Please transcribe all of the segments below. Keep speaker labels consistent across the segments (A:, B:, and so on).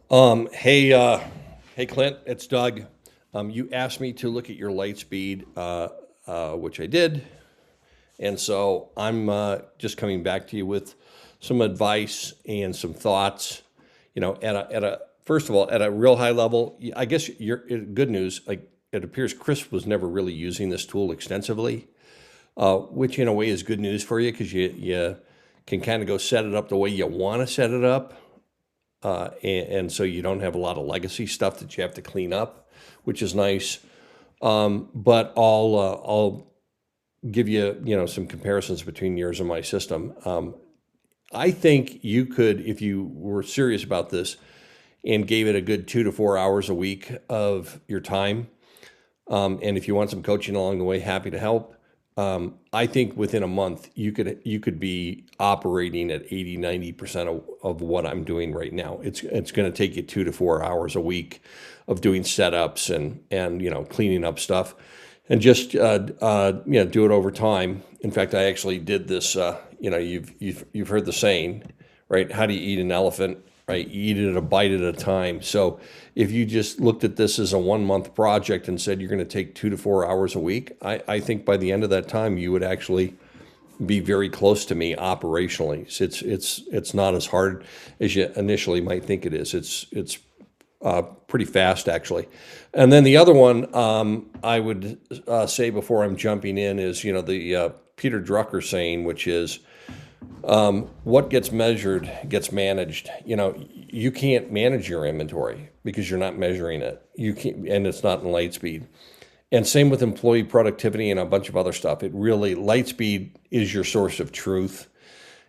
A: Hey, Clint, it's Doug. You asked me to look at your light speed, which I did, and so I'm just coming back to you with some advice and some thoughts. At a first of all, at a real high level, I guess good news. Like it appears, Chris was never really using this tool extensively, which in a way is good news for you because you can kind of go set it up the way you want to set it up. And so you don't have a lot of legacy stuff that you have to clean up, which is nice. But I'll give you some comparisons between yours and my system. I think you could, if you were serious about this and gave it a good 2 to 4 hours a week of your time, and if you want some coaching along the way, happy to help. I think within a month you could be operating at 80-90% of what I'm doing right now. It's going to take you 2 to 4 hours a week of doing setups and cleaning up stuff, and just do it over time. In fact, I actually did this. You've heard the saying, right? How do you eat an elephant? Right, you eat it a bite at a time. So if you just looked at this as a 1 month project and said you're going to take 2 to 4 hours a week, I think by the end of that time you would actually be very close to me operationally. So it's not as hard as you initially might think it is. It's pretty fast actually. And then the other one I would say before I'm jumping in is the Peter Drucker saying, which is what gets measured gets managed. You can't manage your inventory because you're not measuring it. You can't, and it's not in Lightspeed. And same with employee productivity and a bunch of other stuff. It really, Lightspeed is your source of truth.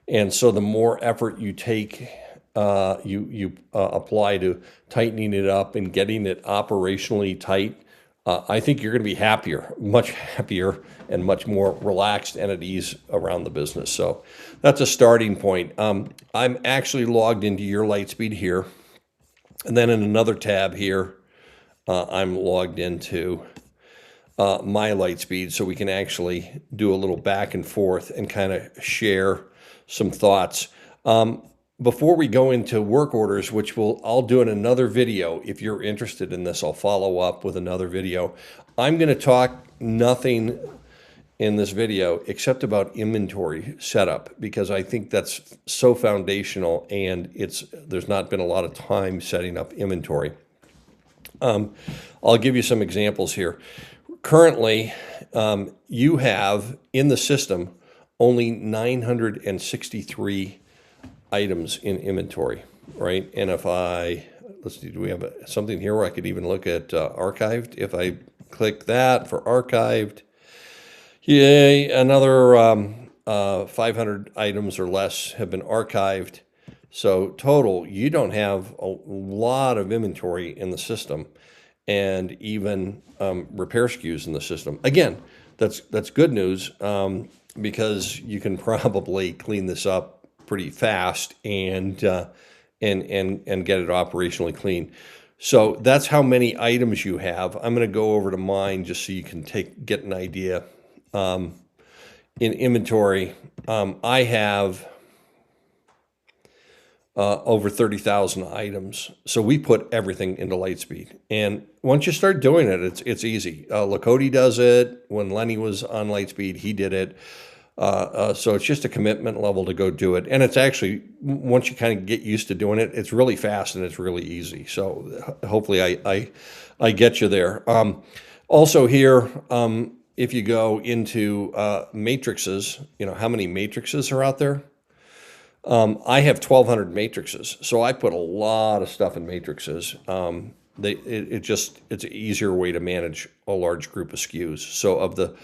A: And so the more effort you take, you apply to tightening it up and getting it operationally tight, I think you're going to be happier, much happier, and much more relaxed and at ease around the business. So that's a starting point. I'm actually logged into your Lightspeed here, and then in another tab here, I'm logged into my Lightspeed, so we can actually do a little back and forth and kind of share some thoughts. Before we go into work orders, which I'll do in another video. If you're interested in this, I'll follow up with another video. I'm going to talk nothing in this video except about inventory setup, because I think that's so foundational, and there's not been a lot of time setting up inventory. I'll give you some examples here. Currently, you have in the system only 963 items in inventory, right? And if let's see, do we have something here where I could even look at archived? If I click that for archived, yay, another 500 items or less have been archived. So total, you don't have a lot of inventory in the system, and even repair SKUs in the system. Again, that's good news, because you can probably clean this up pretty fast and get it operationally clean. So that's how many items you have. I'm going to go over to mine just so you can get an idea. In inventory, I have over 30,000 items. So we put everything into Lightspeed. And once you start doing it, it's easy. Lakoti does it. When Lenny was on Lightspeed, he did it. So it's just a commitment level to go do it. And it's actually, once you kind of get used to doing it, it's really fast and it's really easy. So hopefully I get you there. Also here, if you go into matrices, how many matrices are out there? I have 1,200 matrices. So I put a lot of stuff in matrices. It's an easier way to manage a large group of SKUs. So of the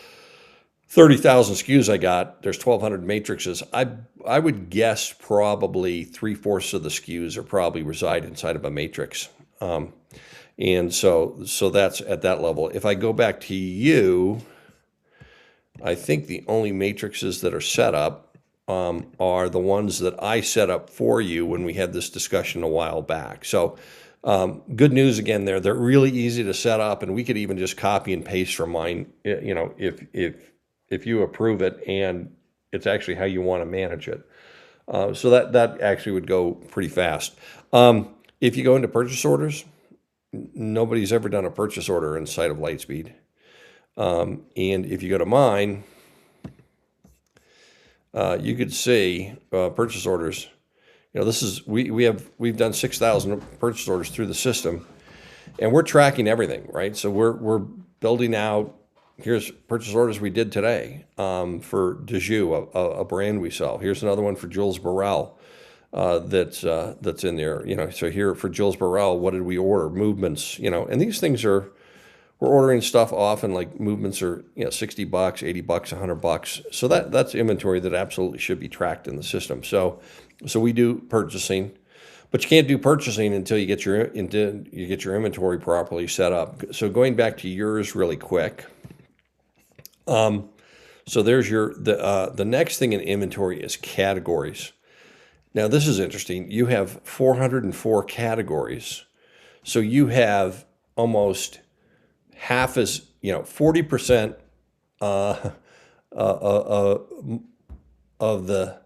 A: 30,000 SKUs I got, there's 1,200 matrices. I would guess probably 3/4 of the SKUs are probably reside inside of a matrix. And so that's at that level. If I go back to you, I think the only matrices that are set up are the ones that I set up for you when we had this discussion a while back. So good news again there. They're really easy to set up, and we could even just copy and paste from mine, if you approve it and it's actually how you want to manage it. So that actually would go pretty fast. If you go into purchase orders, nobody's ever done a purchase order inside of Lightspeed. And if you go to mine, you could see purchase orders. This is we've done 6,000 purchase orders through the system, and we're tracking everything, right? So we're building out. Here's purchase orders we did today for Dejou, a brand we sell. Here's another one for Jules Burrell that's in there. So here for Jules Burrell, what did we order? Movements, and these things we're ordering stuff often like movements are $60, $80, $100. So that's inventory that absolutely should be tracked in the system. So we do purchasing, but you can't do purchasing until you get your inventory properly set up. So going back to yours really quick. So there's the next thing in inventory is categories. Now this is interesting. You have 404 categories. So you have almost half as 40% of the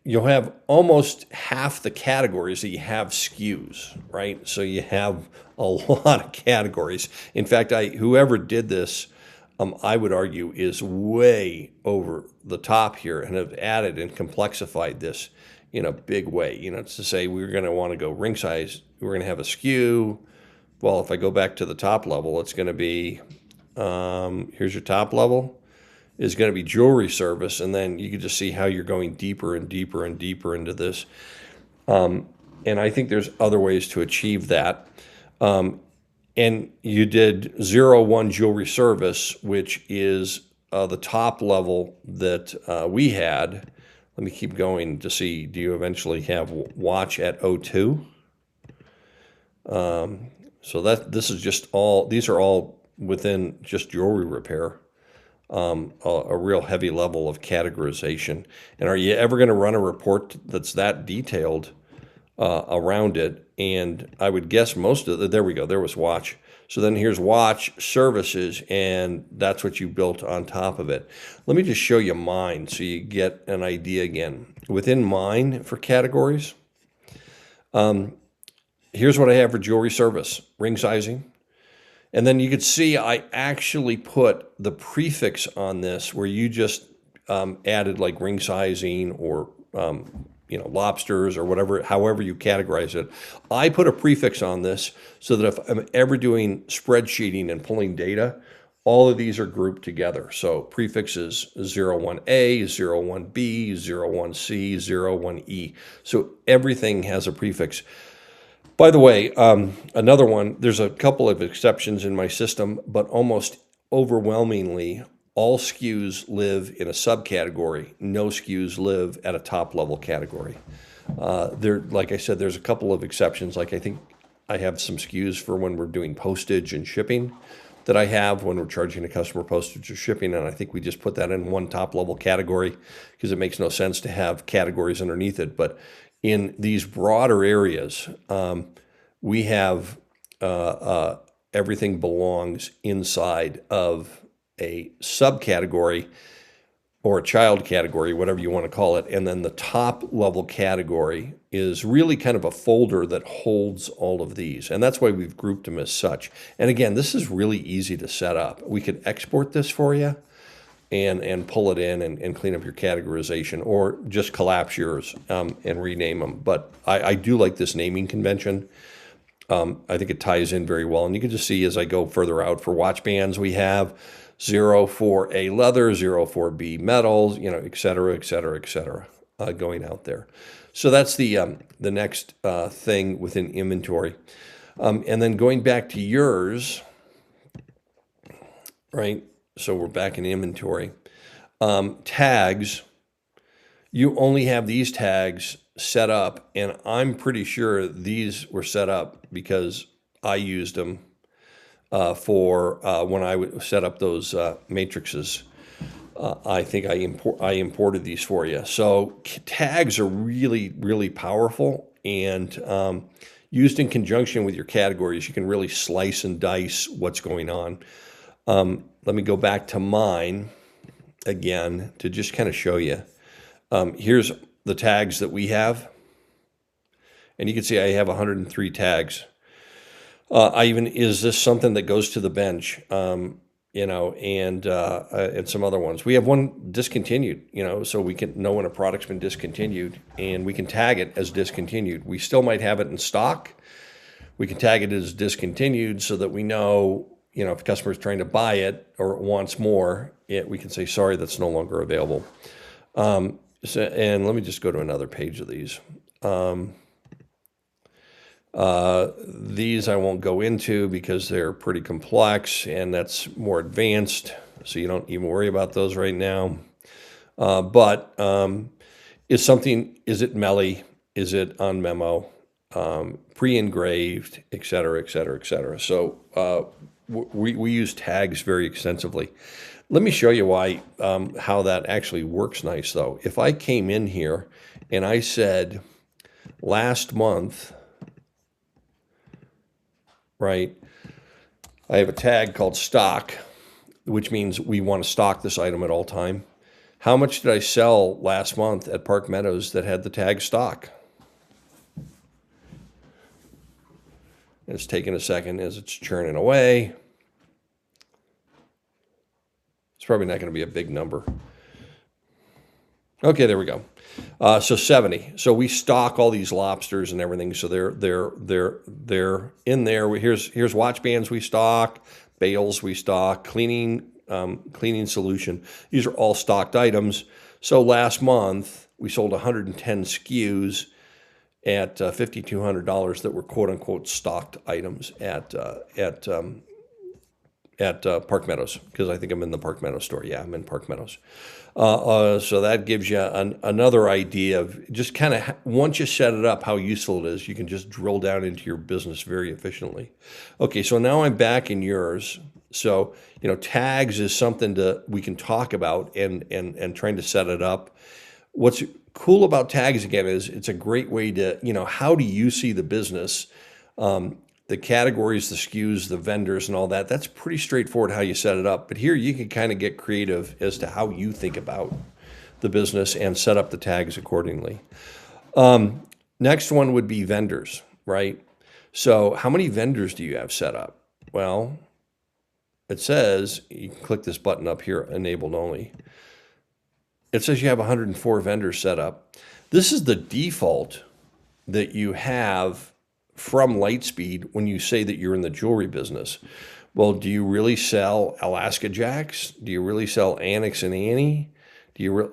A: you'll have almost half the categories that you have SKUs, right? So you have a lot of categories. In fact, whoever did this, I would argue, is way over the top here and have added and complexified this in a big way. It's to say we're going to want to go ring size. We're going to have a SKU. Well, if I go back to the top level, it's going to be, here's your top level, is going to be jewelry service. And then you can just see how you're going deeper and deeper and deeper into this. And I think there's other ways to achieve that. And you did 01 jewelry service, which is the top level that we had. Let me keep going to see, do you eventually have watch at 02? So this is just these are all within just jewelry repair, a real heavy level of categorization. And are you ever going to run a report that's that detailed around it? And I would guess most of there we go, there was watch. So then here's watch services, and that's what you built on top of it. Let me just show you mine so you get an idea again. Within mine for categories, here's what I have for jewelry service, ring sizing. And then you could see I actually put the prefix on this where you just added like ring sizing or lobsters or whatever, however you categorize it. I put a prefix on this so that if I'm ever doing spreadsheeting and pulling data, all of these are grouped together. So prefixes 01A, 01B, 01C, 01E. So everything has a prefix. By the way, another one, there's a couple of exceptions in my system, but almost overwhelmingly, all SKUs live in a subcategory. No SKUs live at a top level category. Like I said, there's a couple of exceptions. Like I think I have some SKUs for when we're doing postage and shipping that I have when we're charging a customer postage or shipping, and I think we just put that in one top level category because it makes no sense to have categories underneath it. But in these broader areas, we have everything belongs inside of a subcategory or a child category, whatever you want to call it. And then the top level category is really kind of a folder that holds all of these. And that's why we've grouped them as such. And again, this is really easy to set up. We could export this for you and pull it in and clean up your categorization, or just collapse yours and rename them. But I do like this naming convention. I think it ties in very well. And you can just see as I go further out for watch bands, we have 04A leather, 04B metals, et cetera, et cetera, et cetera, going out there. So that's the next thing within inventory. And then going back to yours, right? So we're back in inventory. Tags, you only have these tags set up, and I'm pretty sure these were set up because I used them for when I would set up those matrices. I think I imported these for you. So tags are really, really powerful, and used in conjunction with your categories, you can really slice and dice what's going on. Let me go back to mine again to just kind of show you. Here's the tags that we have. And you can see I have 103 tags. Is this something that goes to the bench? And some other ones. We have one discontinued, so we can know when a product's been discontinued, and we can tag it as discontinued. We still might have it in stock. We can tag it as discontinued so that we know, if a customer is trying to buy it or wants more, we can say, sorry, that's no longer available. And let me just go to another page of these. These I won't go into because they're pretty complex and that's more advanced, so you don't even worry about those right now. But is it MELI? Is it on memo? Pre-engraved, et cetera, et cetera, et cetera. So we use tags very extensively. Let me show you how that actually works nice though. If I came in here and I said last month, right, I have a tag called stock, which means we want to stock this item at all time. How much did I sell last month at Park Meadows that had the tag stock? It's taking a second as it's churning away. It's probably not going to be a big number. Okay, there we go. So 70. So we stock all these lobsters and everything. So they're in there. Here's watch bands we stock, bales we stock, cleaning solution. These are all stocked items. So last month we sold 110 SKUs at $5,200 that were quote unquote stocked items at Park Meadows, because I think I'm in the Park Meadows store. Yeah, I'm in Park Meadows. So that gives you another idea of just kind of, once you set it up, how useful it is. You can just drill down into your business very efficiently. Okay, so now I'm back in yours. So, tags is something we can talk about and trying to set it up. What's cool about tags, again, is it's a great way to, how do you see the business? The categories, the SKUs, the vendors, and all that, that's pretty straightforward how you set it up. But here you can kind of get creative as to how you think about the business and set up the tags accordingly. Next one would be vendors, right? So how many vendors do you have set up? Well, it says, you can click this button up here, enabled only. It says you have 104 vendors set up. This is the default that you have from Lightspeed when you say that you're in the jewelry business. Well, do you really sell Alaska Jacks? Do you really sell Annex and Annie?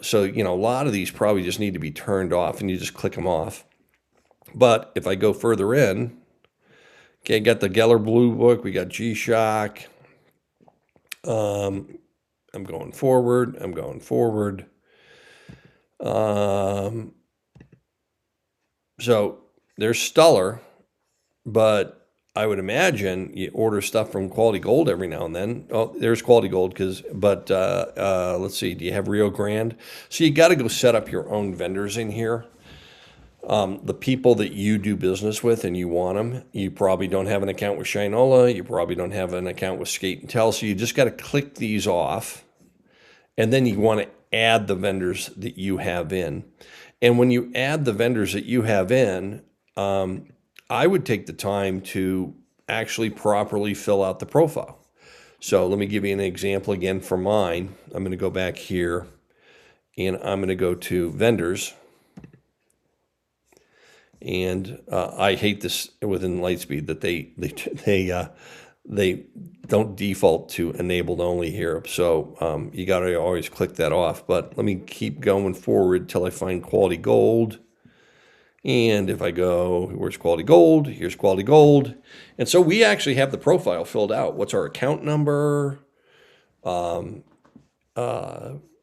A: So, a lot of these probably just need to be turned off and you just click them off. But if I go further in, okay, got the Geller Blue Book, we got G-Shock. I'm going forward. So there's Stuller. But I would imagine you order stuff from Quality Gold every now and then. Oh, there's Quality Gold, let's see, do you have Rio Grande? So you got to go set up your own vendors in here. The people that you do business with and you want them, you probably don't have an account with Shinola. You probably don't have an account with Skate and Tell. So you just got to click these off. And then you want to add the vendors that you have in. And when you add the vendors that you have in, I would take the time to actually properly fill out the profile. So let me give you an example again for mine. I'm going to go back here and I'm going to go to vendors. And I hate this within Lightspeed that they don't default to enabled only here. So you got to always click that off. But let me keep going forward till I find Quality Gold. And if I go, where's Quality Gold? Here's Quality Gold. And so we actually have the profile filled out. What's our account number?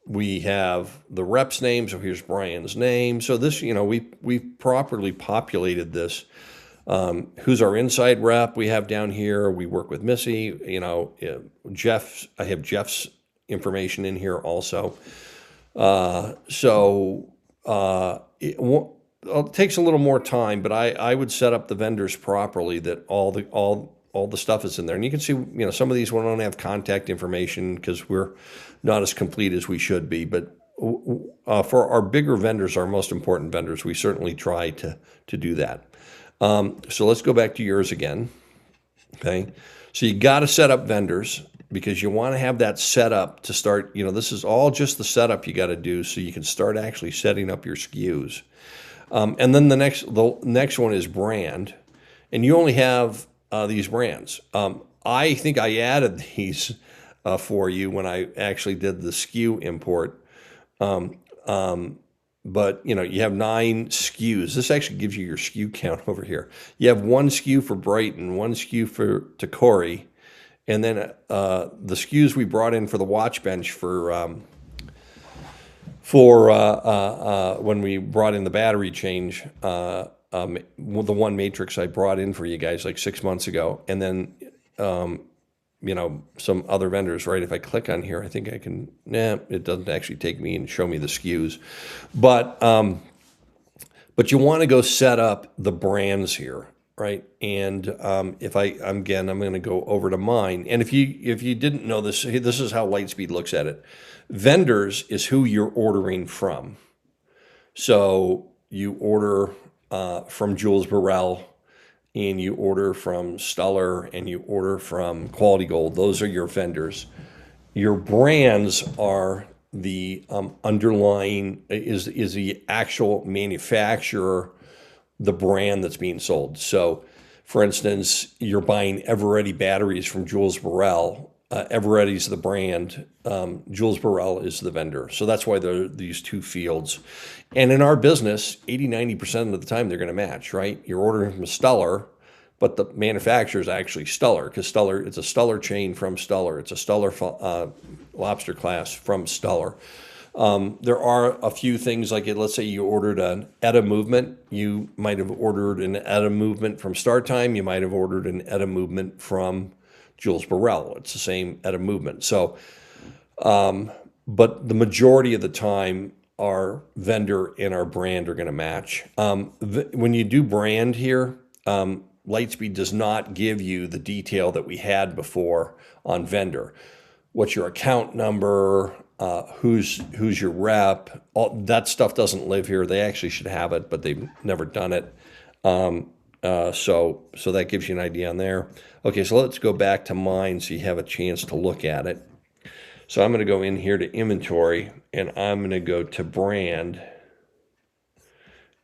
A: We have the rep's name. So here's Brian's name. So this, we properly populated this. Who's our inside rep we have down here? We work with Missy, Jeff. I have Jeff's information in here also. It takes a little more time, but I would set up the vendors properly that all the stuff is in there. And you can see, some of these we don't have contact information because we're not as complete as we should be. But for our bigger vendors, our most important vendors, we certainly try to do that. So let's go back to yours again. Okay. So you got to set up vendors because you want to have that set up to start. This is all just the setup you got to do so you can start actually setting up your SKUs. And then the next one is brand, and you only have these brands. I think I added these for you when I actually did the SKU import. But you have 9 SKUs. This actually gives you your SKU count over here. You have 1 SKU for Brighton, 1 SKU for Tacori, and then the SKUs we brought in for the watch bench for when we brought in the battery change, the one matrix I brought in for you guys like 6 months ago, and then some other vendors, right? If I click on here, I think I can, it doesn't actually take me and show me the SKUs. But you want to go set up the brands here, right? And I'm going to go over to mine. And if you didn't know this, this is how Lightspeed looks at it. Vendors is who you're ordering from. So you order from Jules Burrell, and you order from Stuller, and you order from Quality Gold. Those are your vendors. Your brands are the underlying, is the actual manufacturer, the brand that's being sold. So, for instance, you're buying Eveready batteries from Jules Burrell. Eveready's the brand. Jules Burrell is the vendor. So that's why there are these 2 fields. And in our business, 80-90% of the time they're going to match, right? You're ordering from Stuller, but the manufacturer is actually Stuller, because Stuller, it's a Stuller chain from Stuller. It's a Stuller lobster class from Stuller. There are a few things like let's say you ordered an ETA movement. You might have ordered an ETA movement from StarTime. You might have ordered an ETA movement from Jules Burrell. It's the same ETA movement. So, but the majority of the time, our vendor and our brand are going to match. When you do brand here, Lightspeed does not give you the detail that we had before on vendor. What's your account number? Who's your rep? All that stuff doesn't live here. They actually should have it, but they've never done it. So that gives you an idea on there. Okay, so let's go back to mine so you have a chance to look at it. So I'm going to go in here to inventory, and I'm going to go to brand.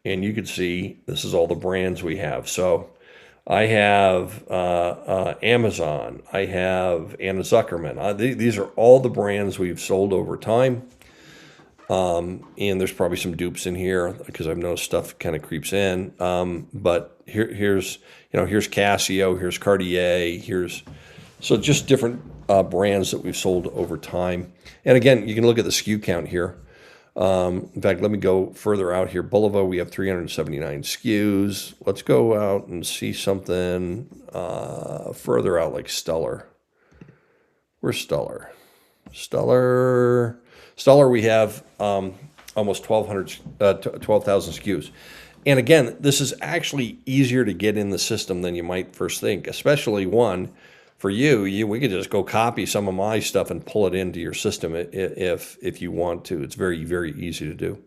A: And you can see this is all the brands we have. So I have Amazon. I have Anna Zuckerman. These are all the brands we've sold over time. And there's probably some dupes in here because I've noticed stuff kind of creeps in. But here's Casio, here's Cartier, so just different brands that we've sold over time. And again, you can look at the SKU count here. In fact, let me go further out here. Bulova, we have 379 SKUs. Let's go out and see something further out like Stuller. Where's Stuller? Stuller, we have almost 12,000 SKUs. And again, this is actually easier to get in the system than you might first think, especially for you, we could just go copy some of my stuff and pull it into your system if you want to. It's very, very easy to do.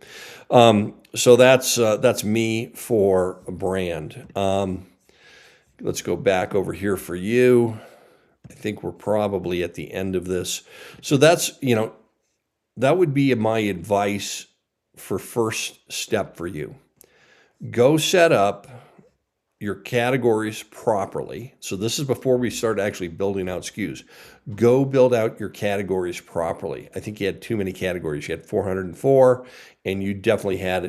A: So that's me for a brand. Let's go back over here for you. I think we're probably at the end of this. So that would be my advice for first step for you. Go set up your categories properly. So this is before we start actually building out SKUs. Go build out your categories properly. I think you had too many categories. You had 404, and you definitely had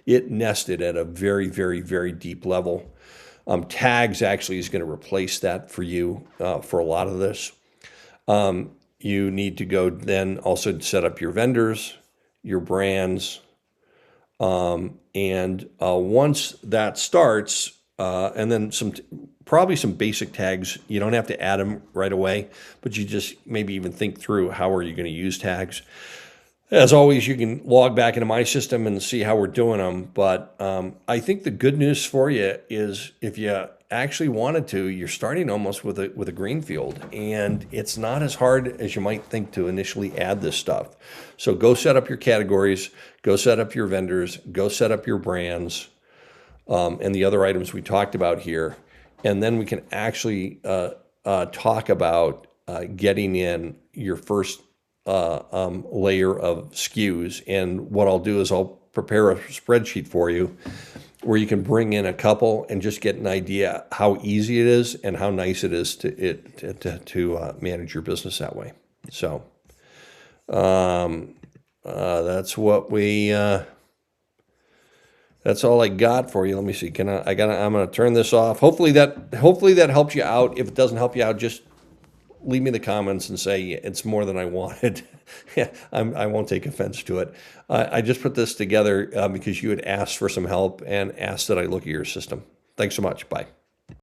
A: it nested at a very, very, very deep level. Tags actually is going to replace that for you for a lot of this. You need to go then also set up your vendors, your brands, and once that starts, and then probably some basic tags. You don't have to add them right away, but you just maybe even think through how are you going to use tags. As always, you can log back into my system and see how we're doing them. But I think the good news for you is if you actually wanted to, you're starting almost with a green field, and it's not as hard as you might think to initially add this stuff. So go set up your categories, go set up your vendors, go set up your brands, and the other items we talked about here, and then we can actually talk about getting in your first layer of SKUs. And what I'll do is I'll prepare a spreadsheet for you where you can bring in a couple and just get an idea how easy it is and how nice it is to manage your business that way. So that's what we. That's all I got for you. Let me see. I'm going to turn this off. Hopefully that helps you out. If it doesn't help you out, just leave me the comments and say it's more than I wanted. Yeah, I won't take offense to it. I just put this together because you had asked for some help and asked that I look at your system. Thanks so much. Bye.